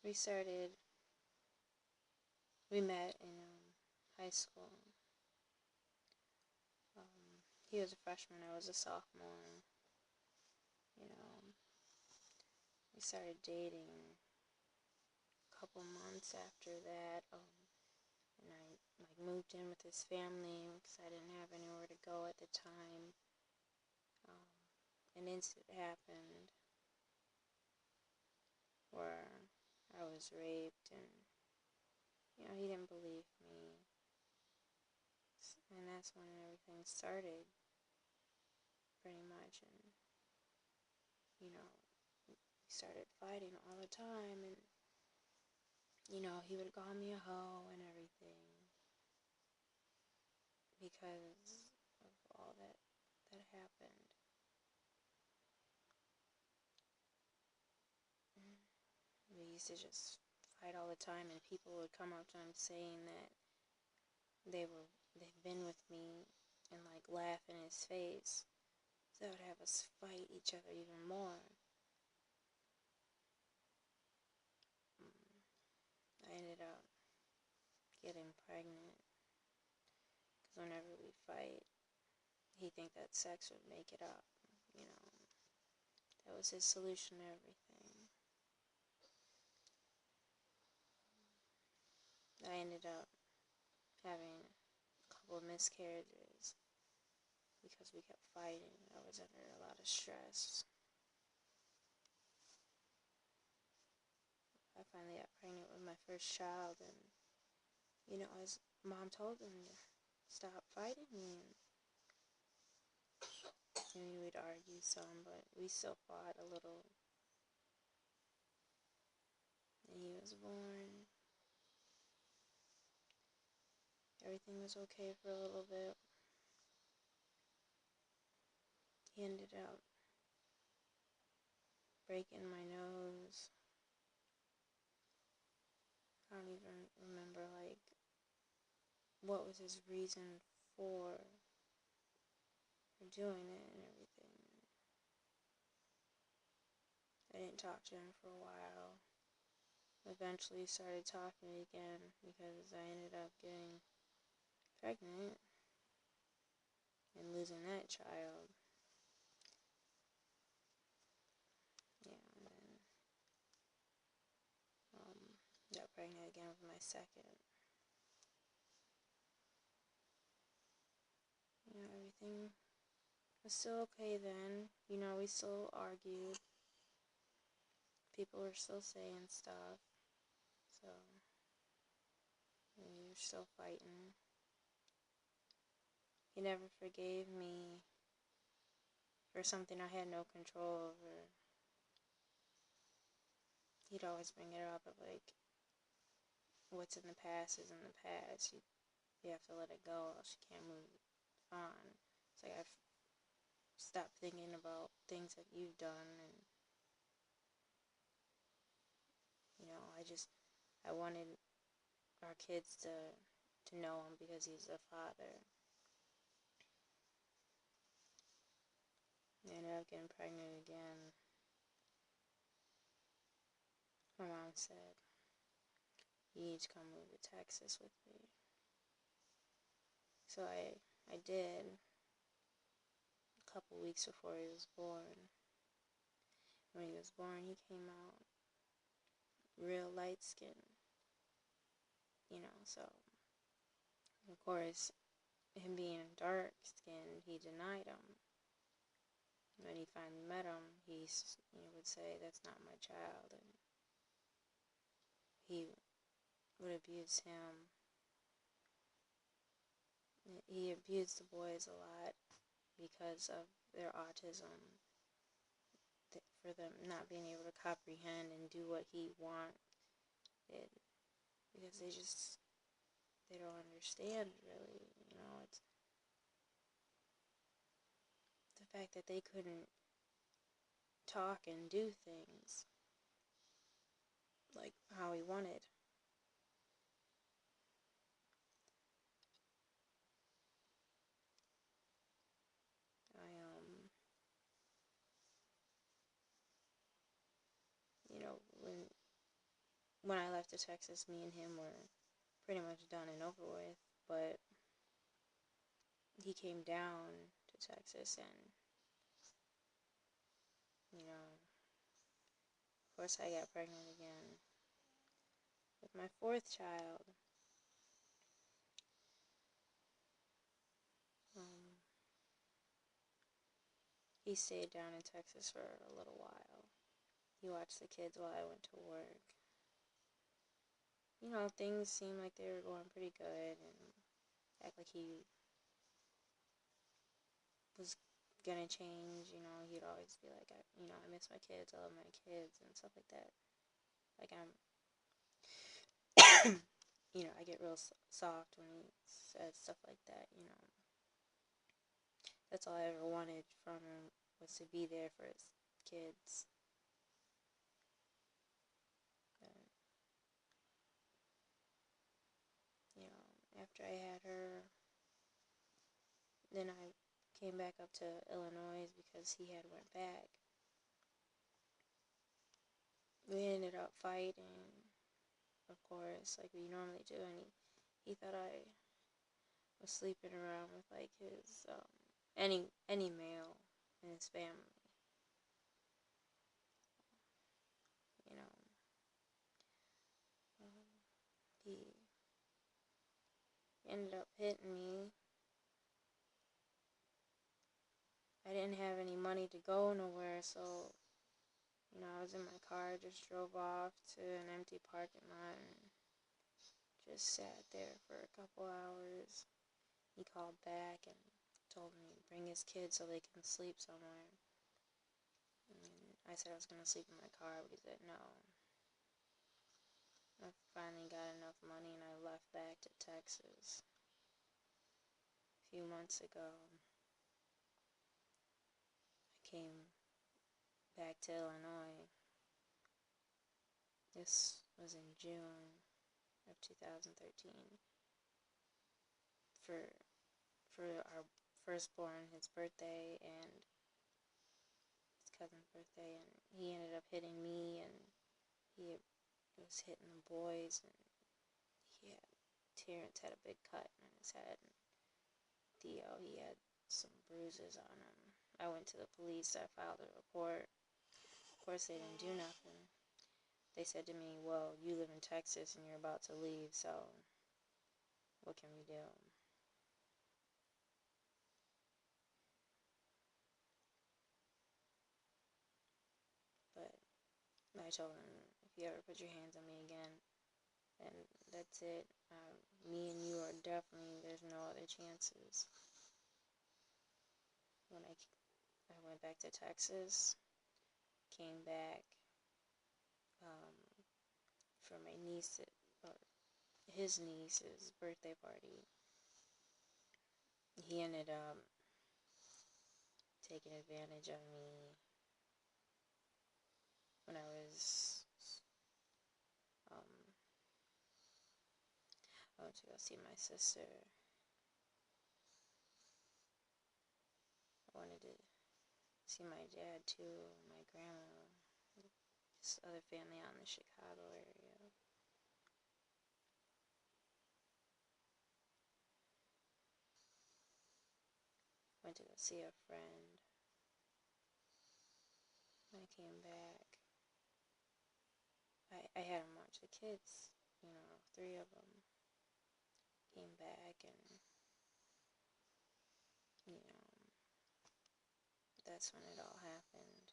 we met in high school. He was a freshman, I was a sophomore. You know, we started dating a couple months after that, and I moved in with his family because I didn't have anywhere to go at the time. An incident happened where I was raped, and he didn't believe me, and that's when everything started, pretty much. And we started fighting all the time, and he would call me a hoe and everything because of all that happened. We used to just fight all the time, and people would come up to him saying that they've been with me and laugh in his face. So that would have us fight each other even more. I ended up getting pregnant because whenever we fight, he think that sex would make it up. That was his solution to everything. I ended up having a couple of miscarriages because we kept fighting. I was under a lot of stress. I finally got pregnant with my first child, and his mom told him to stop fighting me, and we'd argue some, but we still fought a little. And he was born. Everything was okay for a little bit. He ended up breaking my nose. I don't even remember what was his reason for doing it and everything. I didn't talk to him for a while. Eventually started talking again because I ended up getting pregnant and losing that child. Yeah, and then got pregnant again with my second. Everything was still okay then. We still argued. People were still saying stuff. So, we were still fighting. He never forgave me for something I had no control over. He'd always bring it up of what's in the past is in the past. You have to let it go, else you can't move on. It's I've stopped thinking about things that you've done, and I wanted our kids to know him because he's a father. I ended up getting pregnant again. My mom said, "You need to come move to Texas with me." So I did. A couple weeks before he was born. When he was born, he came out real light skinned. So of course, him being dark skinned, he denied him. When he finally met him, he would say, "That's not my child," and he would abuse him. He abused the boys a lot because of their autism, for them not being able to comprehend and do what he wanted, because they don't understand, really. It's the fact that they couldn't talk and do things like how he wanted. When when I left to Texas, me and him were pretty much done and over with, but he came down to Texas, and, you know, of course I got pregnant again with my fourth child. He stayed down in Texas for a little while. He watched the kids while I went to work. You know, things seemed like they were going pretty good, and act like he was gonna change. You know, he'd always be like, I miss my kids, I love my kids, and stuff like that. Like, I get real soft when he says stuff like that, That's all I ever wanted from him, was to be there for his kids. And, after I had her, then I came back up to Illinois because he had went back. We ended up fighting, of course, like we normally do, and he thought I was sleeping around with, like, his, any male in his family, you know. He ended up hitting me. I didn't have any money to go nowhere, so, I was in my car, just drove off to an empty parking lot and just sat there for a couple hours. He called back and told me to bring his kids so they can sleep somewhere. And I said I was going to sleep in my car, but he said no. I finally got enough money and I left back to Texas a few months ago. I came back to Illinois. This was in June of 2013 for our firstborn, his birthday, and his cousin's birthday, and he ended up hitting me, and he was hitting the boys, and Terrence had a big cut on his head, and Theo, he had some bruises on him. I went to the police, I filed a report. Of course, they didn't do nothing. They said to me, well, you live in Texas and you're about to leave, so what can we do? But I told them, if you ever put your hands on me again, then that's it. Me and you are definitely, there's no other chances. When I went back to Texas, came back for my niece, or his niece's birthday party. He ended up taking advantage of me when I went to go see my sister. I wanted to see my dad too, my grandma, just other family out in the Chicago area. Went to go see a friend. When I came back, I had him watch the kids, 3 of them. Came back and, that's when it all happened.